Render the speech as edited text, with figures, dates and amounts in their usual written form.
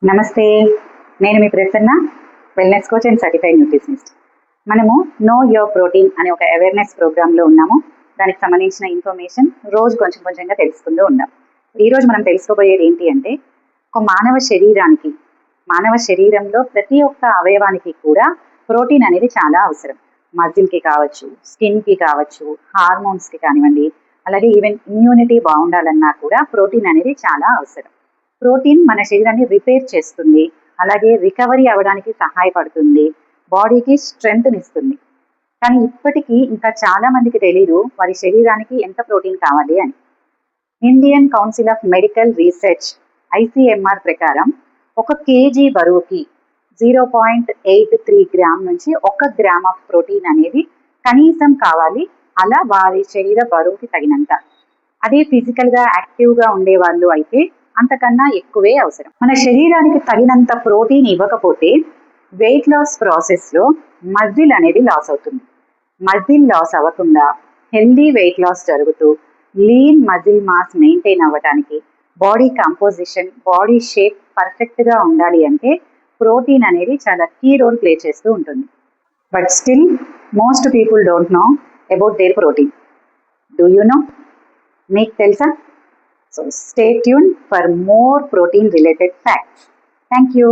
నమస్తే, నేను మీ Prasanna, wellness coach and certified nutritionist. మనము నో యువర్ ప్రోటీన్ అనే ఒక అవేర్నెస్ ప్రోగ్రాంలో ఉన్నాము. దానికి సంబంధించిన ఇన్ఫర్మేషన్ రోజు కొంచెం కొంచెంగా తెలుసుకుంటూ ఉన్నాం. ఈరోజు మనం తెలుసుకోబోయేది ఏంటి అంటే, ఒక మానవ శరీరంలో ప్రతి ఒక్క అవయవానికి కూడా ప్రోటీన్ అనేది చాలా అవసరం. మజిల్కి కావచ్చు, స్కిన్కి కావచ్చు, హార్మోన్స్కి కానివ్వండి, అలాగే ఈవెన్ ఇమ్యూనిటీ బాగుండాలన్నా కూడా ప్రోటీన్ అనేది చాలా అవసరం. ప్రోటీన్ మన శరీరాన్ని రిపేర్ చేస్తుంది, అలాగే రికవరీ అవ్వడానికి సహాయపడుతుంది, బాడీకి స్ట్రెంగ్త్ని ఇస్తుంది. కానీ ఇప్పటికీ ఇంకా చాలా మందికి తెలీదు వారి శరీరానికి ఎంత ప్రోటీన్ కావాలి అని. Indian council of medical research ICMR ప్రకారం 1 kg బరువుకి 0.83 గ్రామ్ నుంచి 1 గ్రామ్ ఆఫ్ ప్రోటీన్ అనేది కనీసం కావాలి. అలా వారి శరీర బరువుకి తగినంత. అదే ఫిజికల్గా యాక్టివ్గా ఉండే వాళ్ళు అయితే అంతకన్నా ఎక్కువే అవసరం. మన శరీరానికి తగినంత ప్రోటీన్ ఇవ్వకపోతే వెయిట్ లాస్ ప్రాసెస్లో మజిల్ అనేది లాస్ అవుతుంది. మజిల్ లాస్ అవ్వకుండా హెల్దీ వెయిట్ లాస్ జరుగుతూ లీన్ మజిల్ మాస్ మెయింటైన్ అవ్వడానికి, బాడీ కంపోజిషన్, బాడీ షేప్ పర్ఫెక్ట్గా ఉండాలి అంటే ప్రోటీన్ అనేది చాలా కీ రోల్ ప్లే చేస్తూ ఉంటుంది. But still most people don't know about their protein. Do you know? మీకు తెలుసా? So stay tuned for more protein related facts. Thank you.